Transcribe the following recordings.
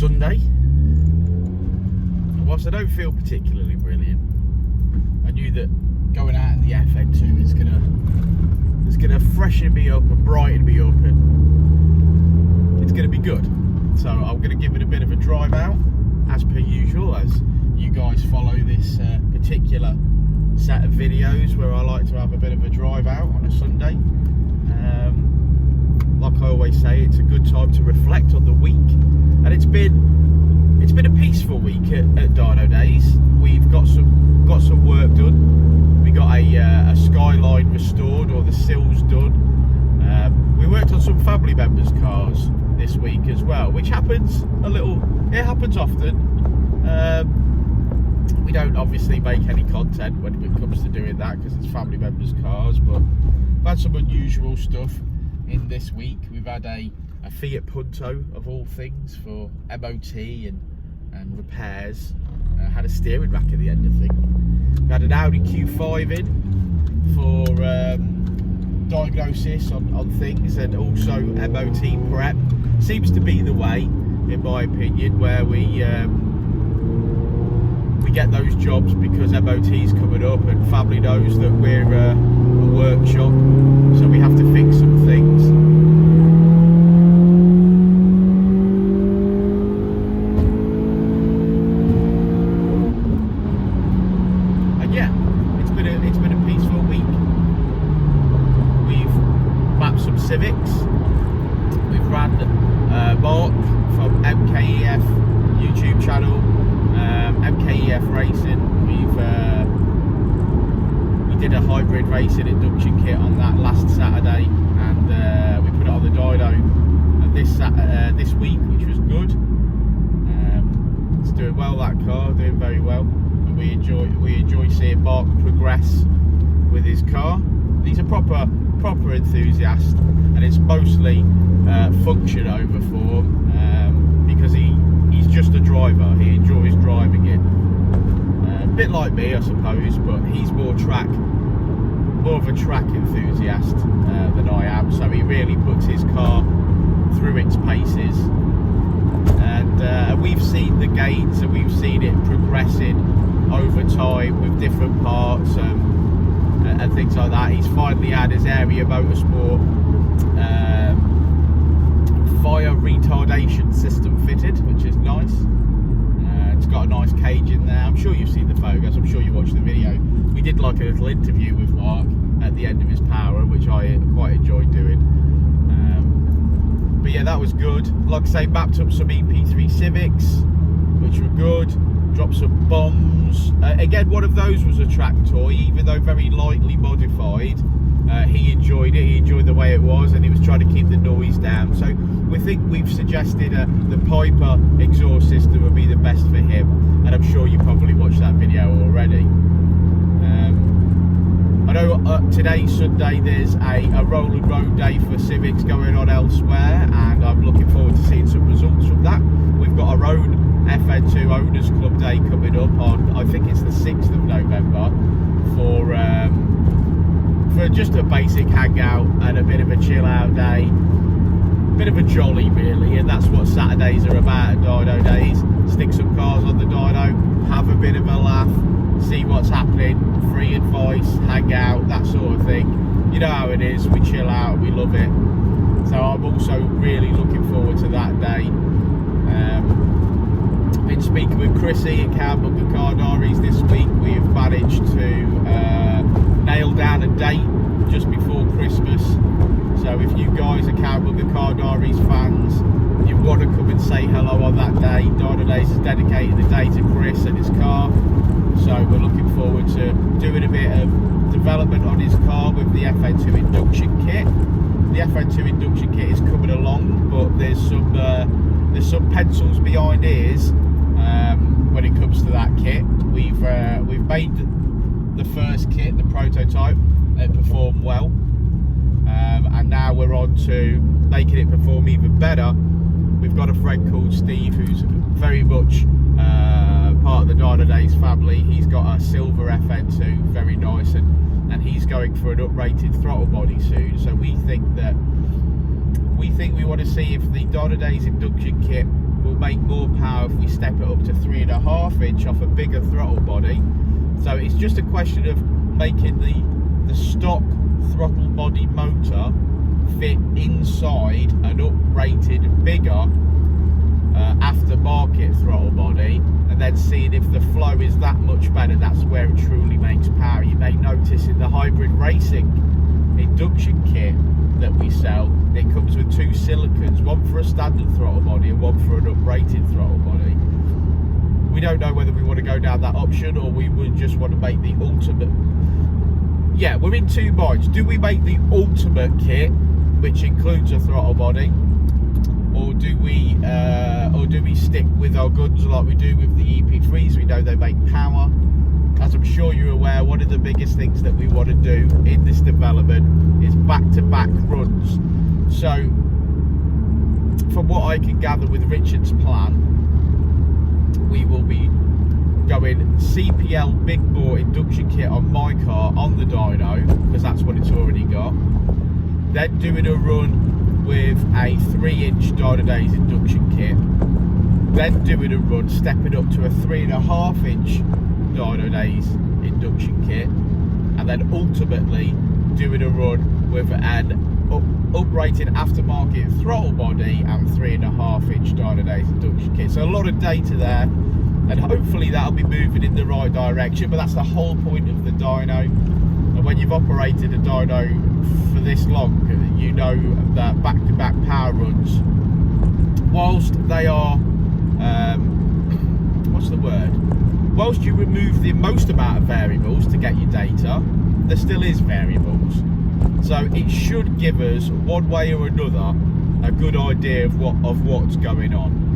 Sunday. Whilst I don't feel particularly brilliant, I knew that going out in the FN2 is gonna freshen me up and brighten me up, and it's gonna be good. So I'm gonna give it a bit of a drive out, as per usual, as you guys follow this particular set of videos where I like to have a bit of a drive out on a Sunday. Like I always say, it's a good time to reflect on the week, and it's been a peaceful week at Dynodaze. We've got some work done. We got a skyline restored, or the sills done. We worked on some family members' cars this week as well, which happens it happens often. We don't obviously make any content when it comes to doing that because it's family members' cars, but we've had some unusual stuff in this week. We've had a Fiat Punto, of all things, for MOT and repairs. Had a steering rack at the end of things. We had an Audi Q5 in for diagnosis on things, and also MOT prep. Seems to be the way, in my opinion, where we get those jobs because MOT's coming up and family knows that we're a workshop, so we have to fix some things. And yeah, it's been a peaceful week. We've mapped some Civics. We've ran Mark from MKEF YouTube channel, MKEF Racing. We did a hybrid racing induction kit on that last Saturday, and we put it on the dyno this week, which was good. It's doing well, that car, doing very well, and we enjoy seeing Mark progress with his car. He's a proper enthusiast, and it's mostly function over form, because he's just a driver. He enjoys driving it, a bit like me, I suppose, but he's more of a track enthusiast than I am, so he really puts his car through its paces, and we've seen the gains, and we've seen it progressing over time with different parts and things like that. He's finally had his area motorsport fire retardation system fitted, which is nice. It's got a nice cage in there. I'm sure you've seen the photos, I'm sure you watched the video. We did like a little interview with Mark at the end of his power, which I quite enjoyed doing. But yeah, that was good. Like I say, mapped up some EP3 Civics, which were good. Dropped some bombs. Again, one of those was a track toy, even though very lightly modified. He enjoyed it. He enjoyed the way it was, and he was trying to keep the noise down. So we think we've suggested the Piper exhaust system would be the best for him, and I'm sure you probably watched that video already. I know today's Sunday, there's a roll and road day for Civics going on elsewhere, and I'm looking forward to seeing some results from that. We've got our own FN2 Owners Club Day coming up on, I think it's the 6th of November, for just a basic hangout and a bit of a chill out day, bit of a jolly really, and that's what Saturdays are about at Dynodaze. Stick some cars on the dyno, have a bit of a laugh, see what's happening, free advice, hang out, that sort of thing. You know how it is, we chill out, we love it. So I'm also really looking forward to that day. Been speaking with Chrissy at Cowbugger Car Diaries this week. We've managed to nail down a date just before Christmas. So if you guys are Cowbugger Car Diaries fans, you want to come and say hello on that day, Dynodaze has dedicated the day to Chris and his car. So we're looking forward to doing a bit of development on his car with the FN2 induction kit. The FN2 induction kit is coming along, but there's some pencils behind ears when it comes to that kit. We've made the first kit, the prototype. It performed well, and now we're on to making it perform even better. We've got a friend called Steve who's very much part of the Dynodaze family. He's got a silver FN2, very nice, and he's going for an uprated throttle body soon. So we think we want to see if the Dynodaze induction kit will make more power if we step it up to 3.5 inch off a bigger throttle body. So it's just a question of making the stock throttle body motor fit inside an uprated bigger aftermarket throttle body, and then seeing if the flow is that much better. That's where it truly makes power. You may notice in the hybrid racing induction kit that we sell, it comes with 2 silicons, one for a standard throttle body and one for an uprated throttle body. We don't know whether we want to go down that option or we would just want to make the ultimate. Yeah, we're in 2 minds. Do we make the ultimate kit, which includes a throttle body, or do we stick with our guns like we do with the EP3s? We know they make power. As I'm sure you're aware, one of the biggest things that we want to do in this development is back-to-back runs. So, from what I can gather with Richard's plan, we will be going CPL big bore induction kit on my car on the dyno, because that's what it's already got. Then doing a run with a 3-inch Dynodaze induction kit. Then doing a run, stepping up to a 3.5-inch Dynodaze induction kit, and then ultimately doing a run with an uprated aftermarket throttle body and 3.5-inch Dynodaze induction kit. So a lot of data there, and hopefully that'll be moving in the right direction. But that's the whole point of the dyno. And when you've operated a dyno for this long, you know that back-to-back power runs, whilst they are whilst you remove the most amount of variables to get your data, there still is variables. So it should give us, one way or another, a good idea of what's going on.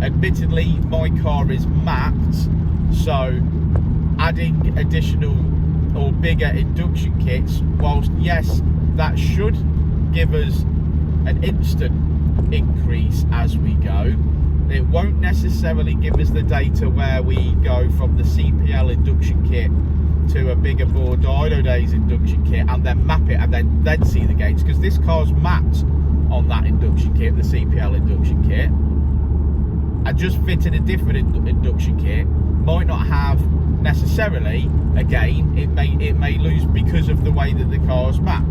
Admittedly, my car is mapped, so adding additional or bigger induction kits, whilst yes, that should give us an instant increase as we go, it won't necessarily give us the data where we go from the CPL induction kit to a bigger bore Dynodaze induction kit and then map it and then see the gains, because this car's mapped on that induction kit, the CPL induction kit, and just fitting a different induction kit might not have necessarily a gain. It may lose because of the way that the car's mapped.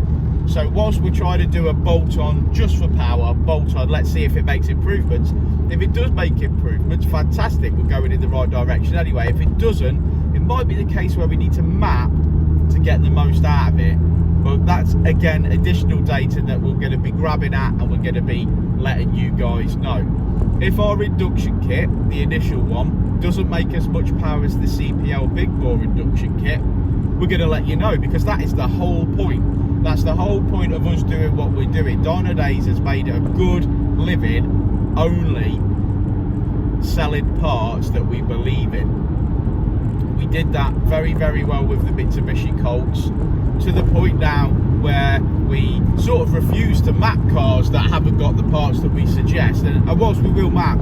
So whilst we try to do a bolt-on just for power, bolt-on, let's see if it makes improvements. If it does make improvements, fantastic, we're going in the right direction anyway. If it doesn't, it might be the case where we need to map to get the most out of it. But that's, again, additional data that we're going to be grabbing at and we're going to be letting you guys know. If our induction kit, the initial one, doesn't make as much power as the CPL big bore induction kit, we're going to let you know, because that is the whole point. That's the whole point of us doing what we're doing. Dynodaze has made a good living only selling parts that we believe in. We did that very, very well with the Mitsubishi Colts, to the point now where we sort of refuse to map cars that haven't got the parts that we suggest. And whilst we will map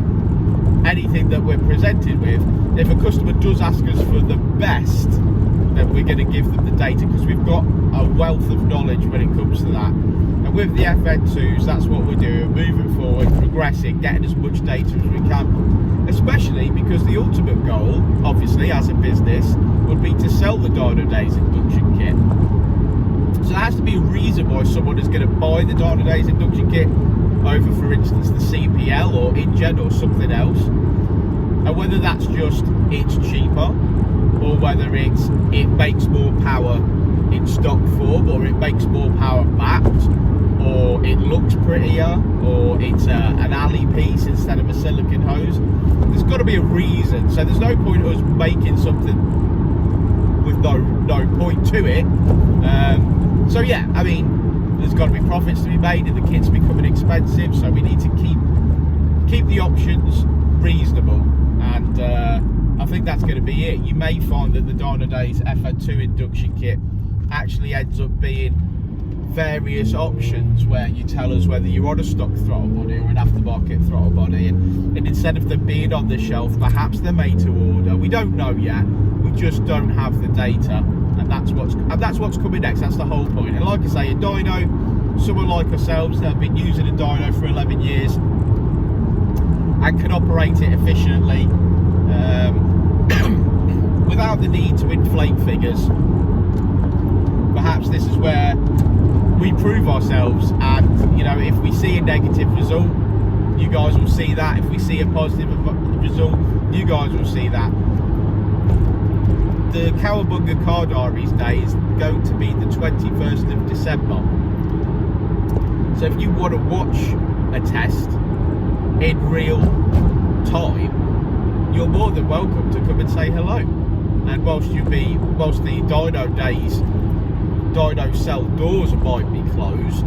anything that we're presented with, if a customer does ask us for the best, then we're going to give them the data, because we've got a wealth of knowledge when it comes to that. And with the FN2s, that's what we're doing, moving forward, progressing, getting as much data as we can, especially because the ultimate goal, obviously, as a business, would be to sell the Dynodaze induction kit. So there has to be a reason why someone is going to buy the Dynodaze induction kit over, for instance, the CPL or InGen or something else. And whether that's just it's cheaper, or whether it makes more power in stock form, or it makes more power mapped, or it looks prettier, or it's an alley piece instead of a silicon hose. There's got to be a reason. So there's no point us making something with no point to it. So yeah, I mean, there's got to be profits to be made, and the kit's becoming expensive, so we need to keep the options reasonable. And I think that's going to be it. You may find that the Dynodaze FN2 induction kit actually ends up being various options where you tell us whether you're on a stock throttle body or an aftermarket throttle body, and instead of them being on the shelf, perhaps they're made to order. We don't know yet. We just don't have the data, and that's what's coming next. That's the whole point. And like I say, a dyno, someone like ourselves that have been using a dyno for 11 years, and can operate it efficiently without the need to inflate figures. Perhaps this is where we prove ourselves, and you know, if we see a negative result, you guys will see that. If we see a positive result, you guys will see that. The Cowabunga Car Diaries Day is going to be the 21st of December. So if you want to watch a test in real time, you're more than welcome to come and say hello. And whilst the Dynodaze dyno cell doors might be closed,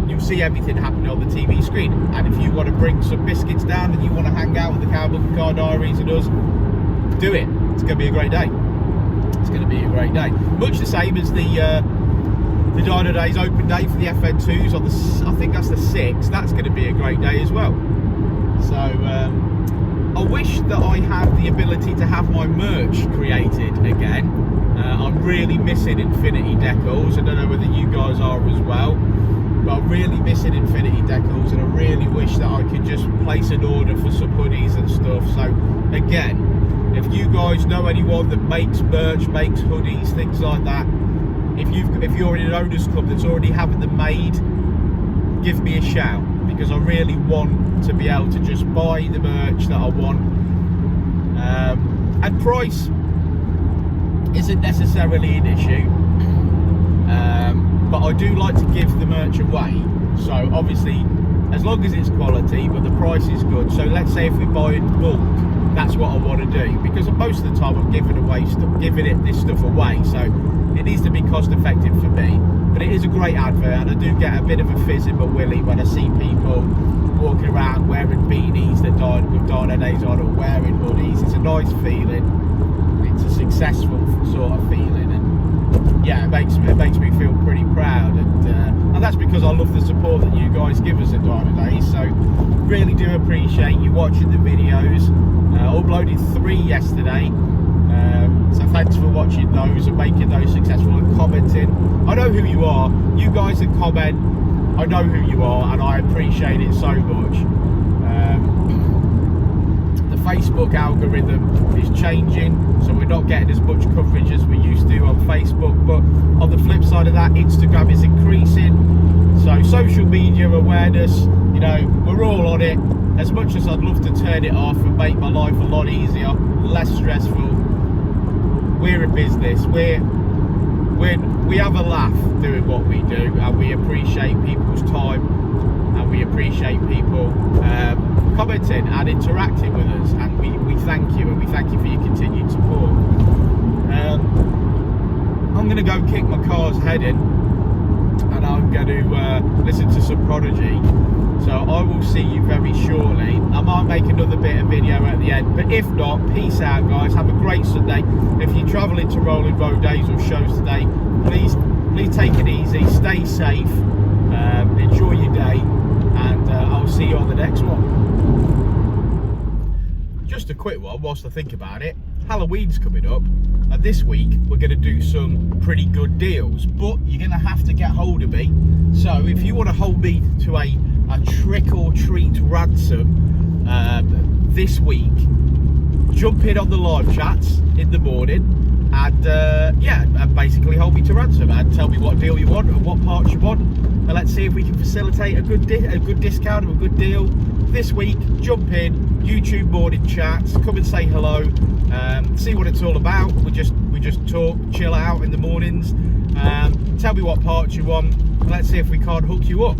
you'll see everything happening on the TV screen. And if you want to bring some biscuits down and you want to hang out with the Cowabunga Car Diaries and us, do it. It's going to be a great day. It's going to be a great day. Much the same as the Dynodaze open day for the FN2s on the, I think that's the 6th. That's going to be a great day as well. So I wish that I had the ability to have my merch created again. I'm really missing Infinity decals. I don't know whether you guys are as well, but I'm really missing Infinity decals, and I really wish that I could just place an order for some hoodies and stuff. So again, if you guys know anyone that makes merch, makes hoodies, things like that, if you're in an owners club that's already having them made, give me a shout, because I really want to be able to just buy the merch that I want. And price isn't necessarily an issue, but I do like to give the merch away. So obviously, as long as it's quality, but the price is good. So let's say if we buy in bulk, that's what I want to do, because most of the time I'm giving this stuff away, so it needs to be cost effective for me. But it is a great advert, and I do get a bit of a fizz in my willy when I see people walking around wearing beanies that died with Dynodaze on, or wearing hoodies. It's a nice feeling. It's a successful sort of feeling, and yeah, it makes me feel pretty proud, and that's because I love the support that you guys give us at Dynodaze. So really do appreciate you watching the videos. Uploaded 3 yesterday, so thanks for watching those and making those successful and commenting. I know who you are. You guys that comment, I know who you are, and I appreciate it so much. The Facebook algorithm is changing, so we're not getting as much coverage as we used to on Facebook, but on the flip side of that, Instagram is increasing. So social media awareness, you know, we're all on it. As much as I'd love to turn it off and make my life a lot easier, less stressful, we're a business. We have a laugh doing what we do, and we appreciate people's time, and we appreciate people commenting and interacting with us, and we thank you, and we thank you for your continued support. I'm going to go kick my car's head in, and I'm going to listen to some Prodigy. So I will see you very shortly. I might make another bit of video at the end, but if not, peace out guys, have a great Sunday. If you're travelling to Rolling Road days or shows today, please take it easy, stay safe, enjoy your day, and I'll see you on the next one. Just a quick one whilst I think about it. Halloween's coming up, and this week we're going to do some pretty good deals, but you're going to have to get hold of me. So if you want to hold me to a trick or treat ransom this week, jump in on the live chats in the morning, and yeah, and basically hold me to ransom and tell me what deal you want and what parts you want, and let's see if we can facilitate a good discount or a good deal this week. Jump in, YouTube morning chats, come and say hello, see what it's all about. We just talk, chill out in the mornings, tell me what parts you want, and let's see if we can't hook you up.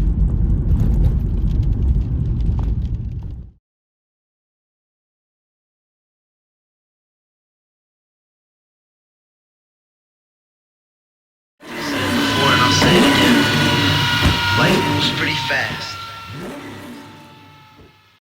I'll say it again. Life moves pretty fast.